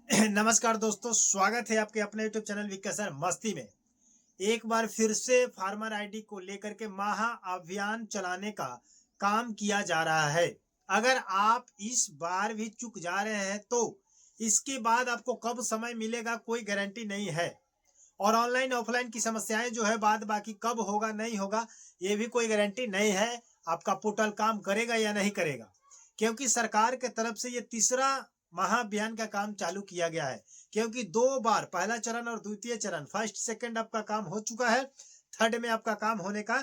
नमस्कार दोस्तों, स्वागत है आपके अपने यूट्यूब चैनल विकास सर मस्ती में। एक बार फिर से फार्मर आईडी को लेकर के महा अभियान चलाने का काम किया जा रहा है। अगर आप इस बार भी चूक जा रहे हैं तो इसके बाद आपको कब समय मिलेगा कोई गारंटी नहीं है। और ऑनलाइन ऑफलाइन की समस्याएं जो है बाद बाकी कब होगा नहीं होगा ये भी कोई गारंटी नहीं है। आपका पोर्टल काम करेगा या नहीं करेगा, क्योंकि सरकार के तरफ से ये तीसरा महाअभियान का काम चालू किया गया है। क्योंकि 2 बार पहला चरण और द्वितीय चरण फर्स्ट सेकंड आपका काम हो चुका है, थर्ड में आपका काम होने का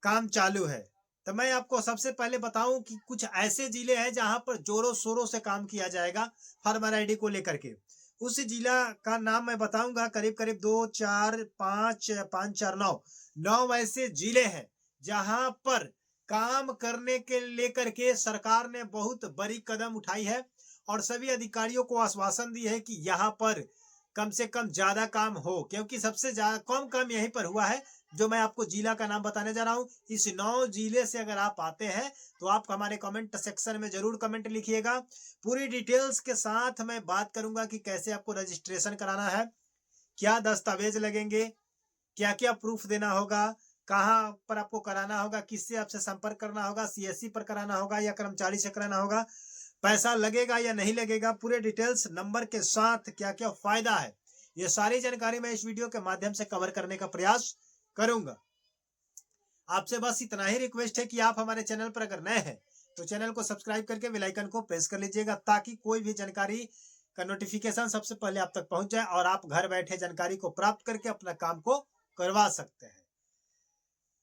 काम चालू है। तो मैं आपको सबसे पहले बताऊं कि कुछ ऐसे जिले हैं जहां पर जोरों शोरों से काम किया जाएगा फार्मर आईडी को लेकर के। उस जिला का नाम मैं बताऊंगा, करीब करीब 2 4 5 5 4 9 9 ऐसे जिले हैं जहां पर काम करने के लेकर के सरकार ने बहुत बड़ी कदम उठाई है और सभी अधिकारियों को आश्वासन दी है कि यहाँ पर कम से कम ज्यादा काम हो, क्योंकि सबसे ज्यादा कम काम यहीं पर हुआ है। जो मैं आपको जिला का नाम बताने जा रहा हूँ, इस 9 जिले से अगर आप आते हैं तो आप हमारे कमेंट सेक्शन में जरूर कमेंट लिखिएगा। पूरी डिटेल्स के साथ मैं बात करूंगा कि कैसे आपको रजिस्ट्रेशन कराना है, क्या दस्तावेज लगेंगे, क्या क्या प्रूफ देना होगा, कहाँ पर आपको कराना होगा, किससे आपसे संपर्क करना होगा, सीएससी पर कराना होगा या कर्मचारी से कराना होगा, पैसा लगेगा या नहीं लगेगा, पूरे डिटेल्स नंबर के साथ क्या क्या फायदा है, ये सारी जानकारी मैं इस वीडियो के माध्यम से कवर करने का प्रयास करूंगा। आपसे बस इतना ही रिक्वेस्ट है कि आप हमारे चैनल पर अगर नए हैं तो चैनल को सब्सक्राइब करके बेल आइकन को प्रेस कर लीजिएगा, ताकि कोई भी जानकारी का नोटिफिकेशन सबसे पहले आप तक पहुंच जाए और आप घर बैठे जानकारी को प्राप्त करके अपना काम को करवा सकते हैं।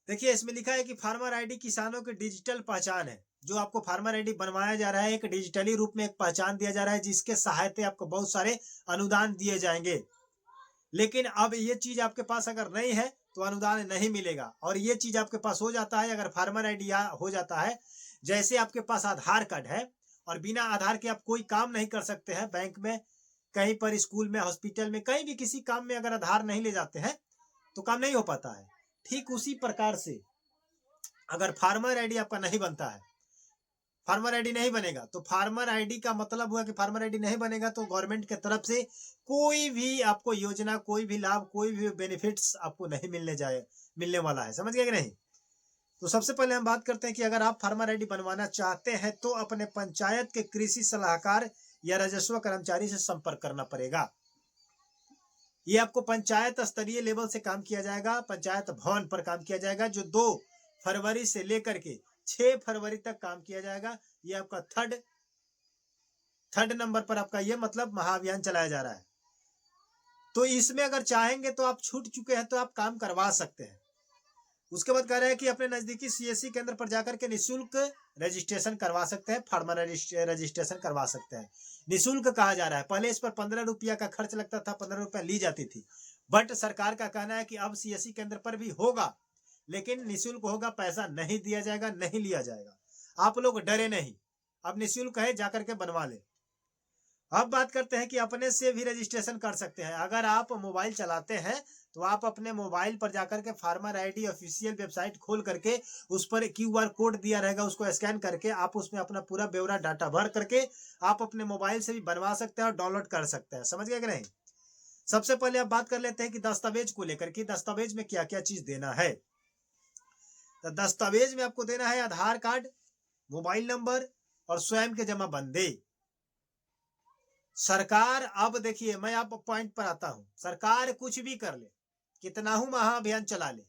देखिए, इसमें लिखा है कि फार्मर आईडी किसानों की डिजिटल पहचान है। जो आपको फार्मर आईडी बनवाया जा रहा है, एक डिजिटली रूप में एक पहचान दिया जा रहा है, जिसके सहायता आपको बहुत सारे अनुदान दिए जाएंगे। लेकिन अब ये चीज आपके पास अगर नहीं है तो अनुदान नहीं मिलेगा, और ये चीज आपके पास हो जाता है अगर फार्मर आईडी हो जाता है। जैसे आपके पास आधार कार्ड है और बिना आधार के आप कोई काम नहीं कर सकते हैं, बैंक में, कहीं पर, स्कूल में, हॉस्पिटल में, कहीं भी किसी काम में अगर आधार नहीं ले जाते हैं तो काम नहीं हो पाता है। ठीक उसी प्रकार से अगर फार्मर आईडी आपका नहीं बनता है, फार्मर आईडी नहीं बनेगा, तो फार्मर आईडी का मतलब हुआ कि फार्मर आईडी नहीं बनेगा तो गवर्नमेंट की तरफ से कोई भी आपको योजना, कोई भी लाभ, कोई भी बेनिफिट्स आपको नहीं मिलने वाला है। समझ गए कि नहीं? तो सबसे पहले हम बात करते हैं कि अगर आप फार्मर आईडी बनवाना चाहते हैं तो अपने पंचायत के कृषि सलाहकार या राजस्व कर्मचारी से संपर्क करना पड़ेगा। ये आपको पंचायत स्तरीय लेवल से काम किया जाएगा, पंचायत भवन पर काम किया जाएगा, जो 2 फरवरी से लेकर के 6 फरवरी तक काम किया जाएगा। ये आपका थर्ड नंबर पर आपका ये मतलब महाअभियान चलाया जा रहा है। तो इसमें अगर चाहेंगे तो आप छूट चुके हैं तो आप काम करवा सकते हैं। उसके बाद कह रहे हैं कि अपने नजदीकी सीएससी केंद्र पर जाकर के निःशुल्क रजिस्ट्रेशन करवा सकते हैं, फार्मर रजिस्ट्रेशन करवा सकते हैं। निःशुल्क कहा जा रहा है, पहले इस पर 15 रुपया का खर्च लगता था, 15 रुपया ली जाती थी। बट सरकार का कहना है कि अब सीएससी केंद्र पर भी होगा, लेकिन निःशुल्क होगा, पैसा नहीं दिया जाएगा, नहीं लिया जाएगा। आप लोग डरे नहीं, अब निःशुल्क है, जाकर के बनवा ले। अब बात करते हैं कि अपने से भी रजिस्ट्रेशन कर सकते हैं। अगर आप मोबाइल चलाते हैं तो आप अपने मोबाइल पर जाकर के फार्मर आईडी ऑफिशियल वेबसाइट खोल करके उस पर क्यूआर कोड दिया रहेगा, उसको स्कैन करके आप उसमें अपना पूरा ब्यौरा डाटा भर करके आप अपने मोबाइल से भी बनवा सकते हैं और डाउनलोड कर सकते हैं। समझ गए कि नहीं? सबसे पहले आप बात कर लेते हैं कि दस्तावेज को लेकर के, दस्तावेज में क्या क्या चीज देना है। तो दस्तावेज में आपको देना है आधार कार्ड, मोबाइल नंबर और स्वयं के जमाबंदी। सरकार, अब देखिए मैं आप पॉइंट पर आता हूं, सरकार कुछ भी कर ले, कितना हूं महाअभियान चला ले,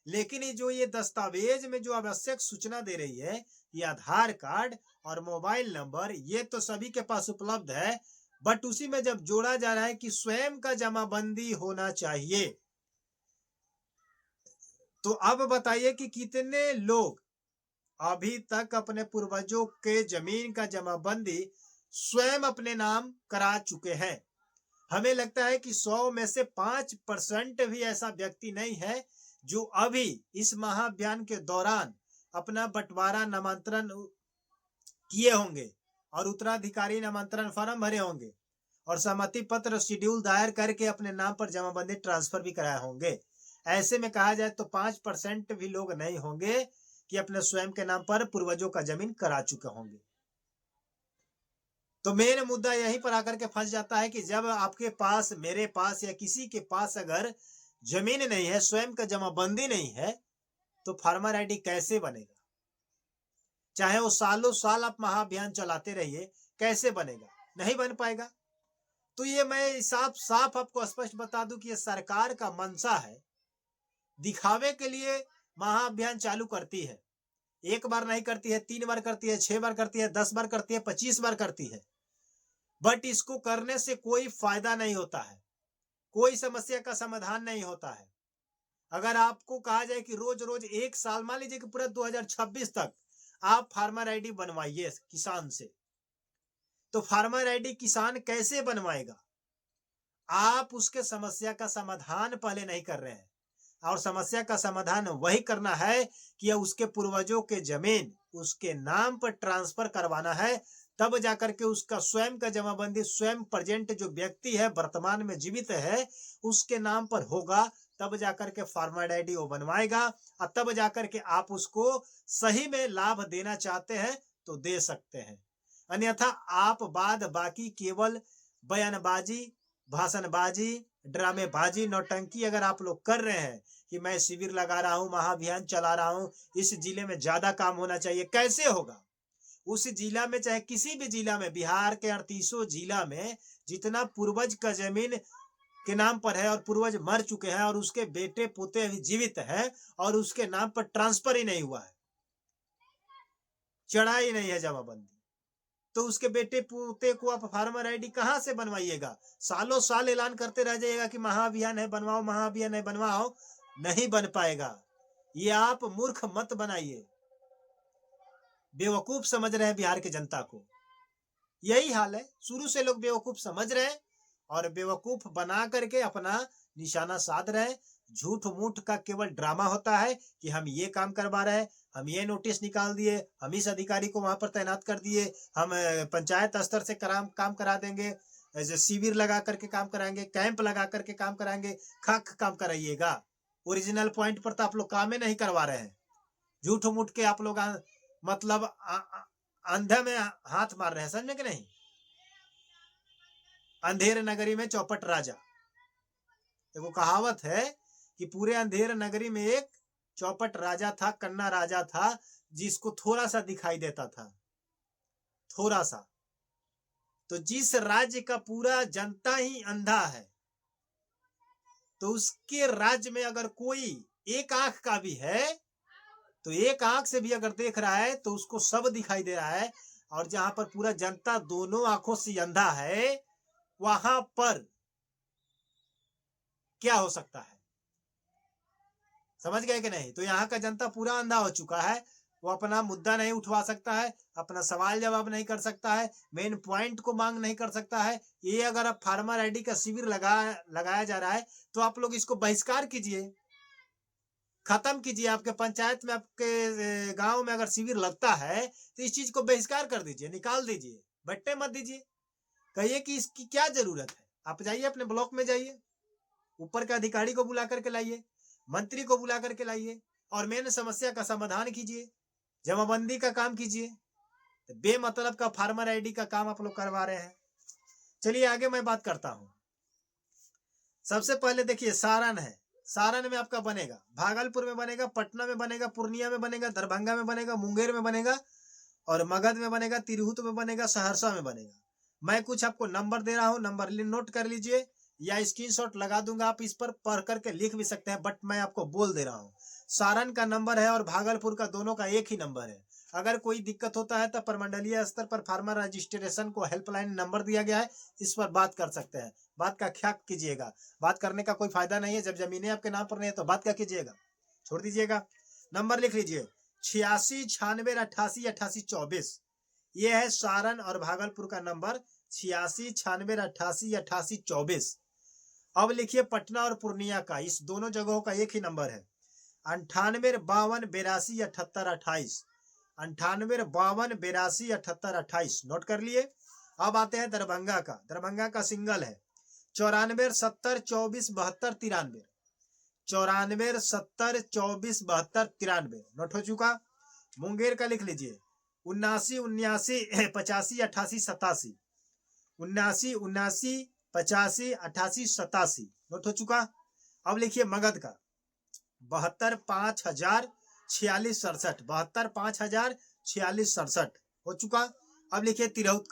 लेकिन ये दस्तावेज में जो आवश्यक सूचना दे रही है, ये आधार कार्ड और मोबाइल नंबर, ये तो सभी के पास उपलब्ध है। बट उसी में जब जोड़ा जा रहा है कि स्वयं का जमाबंदी होना चाहिए, तो अब बताइए कि कितने लोग अभी तक अपने पूर्वजों के जमीन का जमाबंदी स्वयं अपने नाम करा चुके हैं। हमें लगता है कि 100 में से 5% भी ऐसा व्यक्ति नहीं है जो अभी इस महाअभियान के दौरान अपना बंटवारा नामांतरण किए होंगे और उत्तराधिकारी नामांतरण फॉर्म भरे होंगे और सहमति पत्र शेड्यूल दायर करके अपने नाम पर जमाबंदी ट्रांसफर भी कराए होंगे। ऐसे में कहा जाए तो 5% भी लोग नहीं होंगे कि अपने स्वयं के नाम पर पूर्वजों का जमीन करा चुके होंगे। तो मेन मुद्दा यहीं पर आकर के फंस जाता है कि जब आपके पास, मेरे पास या किसी के पास अगर जमीन नहीं है, स्वयं का जमाबंदी नहीं है, तो फार्मर आईडी कैसे बनेगा? चाहे वो सालों साल आप महाअभियान चलाते रहिए, कैसे बनेगा? नहीं बन पाएगा। तो ये मैं साफ साफ आपको स्पष्ट बता दूं कि ये सरकार का मंशा है, दिखावे के लिए महाअभियान चालू करती है। एक बार नहीं करती है, 3 बार करती है, 6 बार करती है, 10 बार करती है, 25 बार करती है, बट इसको करने से कोई फायदा नहीं होता है, कोई समस्या का समाधान नहीं होता है। अगर आपको कहा जाए कि रोज रोज एक साल, मान लीजिए कि पूरा 2026 तक आप फार्मर आईडी बनवाइए किसान से, तो फार्मर आईडी किसान कैसे बनवाएगा? आप उसके समस्या का समाधान पहले नहीं कर रहे हैं, और समस्या का समाधान वही करना है कि उसके पूर्वजों के जमीन उसके नाम पर ट्रांसफर करवाना है, तब जाकर के उसका स्वयं का जमाबंदी, स्वयं प्रेजेंट जो व्यक्ति है, वर्तमान में जीवित है, उसके नाम पर होगा, तब जाकर के फार्मर आईडी वो बनवाएगा, और तब जाकर के आप उसको सही में लाभ देना चाहते हैं तो दे सकते हैं। अन्यथा आप बाद बाकी केवल बयानबाजी, भाषणबाजी, ड्रामेबाजी, नौटंकी अगर आप लोग कर रहे हैं कि मैं शिविर लगा रहा हूं, महाअभियान चला रहा हूं, इस जिले में ज्यादा काम होना चाहिए, कैसे होगा? उस जिला में, चाहे किसी भी जिला में, बिहार के 38 जिला में जितना पूर्वज का जमीन के नाम पर है और पूर्वज मर चुके हैं और उसके बेटे पोते अभी जीवित हैं और उसके नाम पर ट्रांसफर ही नहीं हुआ है, चढ़ा ही नहीं है जमाबंदी, तो उसके बेटे पोते को आप फार्मर आईडी कहां से बनवाइएगा? सालों साल ऐलान करते रह जाइएगा कि महाअभियान है, बनवाओ, महाअभियान है, बनवाओ, नहीं बन पाएगा। ये आप मूर्ख मत बनाइए। बेवकूफ समझ रहे हैं बिहार की जनता को, यही हाल है। शुरू से लोग बेवकूफ समझ रहे हैं और बेवकूफ बना करके अपना निशाना साध रहे हैं। झूठ मूठ का केवल ड्रामा होता है कि हम ये काम करवा रहे हैं, हम ये नोटिस निकाल दिए, हम इस अधिकारी को वहां पर तैनात कर दिए, हम पंचायत स्तर से काम करा देंगे, शिविर लगा करके काम कराएंगे, कैंप लगा करके काम कराएंगे। खाक काम कराइएगा, ओरिजिनल पॉइंट पर तो आप लोग काम ही नहीं करवा रहे हैं। झूठ मूठ के आप लोग मतलब अंधे में हाथ मार रहे हैं, समझ में कि नहीं? अंधेर नगरी में चौपट राजा, देखो कहावत है कि पूरे अंधेर नगरी में एक चौपट राजा था, कन्ना राजा था, जिसको थोड़ा सा दिखाई देता था, थोड़ा सा। तो जिस राज्य का पूरा जनता ही अंधा है, तो उसके राज्य में अगर कोई एक आंख का भी है, तो एक आंख से भी अगर देख रहा है तो उसको सब दिखाई दे रहा है, और जहां पर पूरा जनता दोनों आंखों से अंधा है, वहां पर क्या हो सकता है? समझ गए कि नहीं? तो यहाँ का जनता पूरा अंधा हो चुका है, वो अपना मुद्दा नहीं उठवा सकता है, अपना सवाल जवाब नहीं कर सकता है, मेन पॉइंट को मांग नहीं कर सकता है। ये अगर आप फार्मर आईडी का शिविर लगाया जा रहा है, तो आप लोग इसको बहिष्कार कीजिए, खत्म कीजिए। आपके पंचायत में, आपके गांव में अगर शिविर लगता है तो इस चीज को बहिष्कार कर दीजिए, निकाल दीजिए, बट्टे मत दीजिए। कहिए कि इसकी क्या जरूरत है। आप जाइए अपने ब्लॉक में, जाइए ऊपर के अधिकारी को बुला करके लाइए, मंत्री को बुला करके लाइए, और मेन समस्या का समाधान कीजिए, जमाबंदी का काम कीजिए। तो बेमतलब का फार्मर आईडी का काम आप लोग करवा रहे हैं। चलिए आगे मैं बात करता हूं। सबसे पहले देखिए, सारण है, सारण में आपका बनेगा, भागलपुर में बनेगा, पटना में बनेगा, पूर्णिया में बनेगा, दरभंगा में बनेगा, मुंगेर में बनेगा, और मगध में बनेगा, तिरहुत में बनेगा, सहरसा में बनेगा। मैं कुछ आपको नंबर दे रहा हूं, नंबर नोट कर लीजिए, या स्क्रीनशॉट लगा दूंगा, आप इस पर पढ़ करके लिख भी सकते हैं, बट मैं आपको बोल दे रहा हूं। सारण का नंबर है और भागलपुर का, दोनों का एक ही नंबर है। अगर कोई दिक्कत होता है तो प्रमंडलीय स्तर पर फार्मर रजिस्ट्रेशन को हेल्पलाइन नंबर दिया गया है, इस पर बात कर सकते हैं। बात का ख्याल कीजिएगा, बात करने का कोई फायदा नहीं है, जब जमीनें आपके नाम पर नहीं है तो बात क्या कीजिएगा, छोड़ दीजिएगा। नंबर लिख लीजिए, 8696888824। ये है सारण और भागलपुर का नंबर, 8696888824। अब लिखिए पटना और पूर्णिया का, इस दोनों जगहों का एक ही नंबर है, 9852827828। 9852827828 नोट कर लिए। अब आते हैं दरभंगा का, दरभंगा का सिंगल है 9470247293। 9470247293 नोट हो चुका। मुंगेर का लिख लीजिए 7979858887। 79 79 85 88 87 नोट हो चुका। अब लिखिए मगध का 72,5,046 72,5,046 हो चुका। अब लिखिए तिरहुत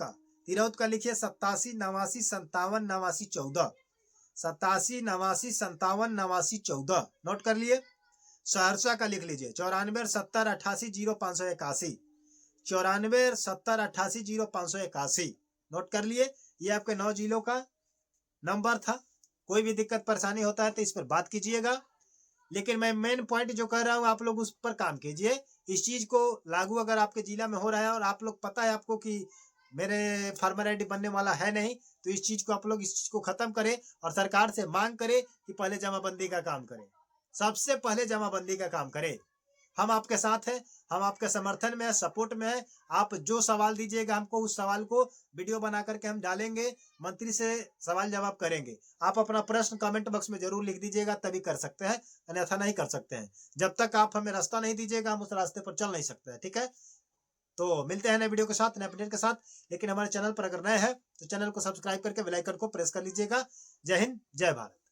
का लिखिए 87 89 57 89 14 87 89 57 89 14 नोट कर लिए। सहरसा का लिख लीजिए 94 70 88 0581 94 70 88 0581 नोट कर लिए। ये आपके 9 जिलों का नंबर था। कोई भी दिक्कत परेशानी होता है तो इस पर बात कीजिएगा, लेकिन मैं मेन पॉइंट जो कह रहा हूँ आप लोग उस पर काम कीजिए। इस चीज को लागू अगर आपके जिला में हो रहा है और आप लोग पता है आपको कि मेरे फार्मर आईडी बनने वाला है नहीं, तो इस चीज को आप लोग इस चीज को खत्म करें और सरकार से मांग करें कि पहले जमाबंदी का काम करें। सबसे पहले जमाबंदी का काम करें। हम आपके साथ हैं, हम आपके समर्थन में है, सपोर्ट में है। आप जो सवाल दीजिएगा हमको उस सवाल को वीडियो बना करके हम डालेंगे, मंत्री से सवाल जवाब करेंगे। आप अपना प्रश्न कमेंट बॉक्स में जरूर लिख दीजिएगा, तभी कर सकते हैं, अन्यथा नहीं कर सकते हैं। जब तक आप हमें रास्ता नहीं दीजिएगा हम उस रास्ते पर चल नहीं सकते हैं, ठीक है। तो मिलते हैं नए वीडियो के साथ, नए अपडेट के साथ। लेकिन हमारे चैनल पर अगर नए हैं तो चैनल को सब्सक्राइब करके बेल आइकन को प्रेस कर लीजिएगा। जय हिंद, जय भारत।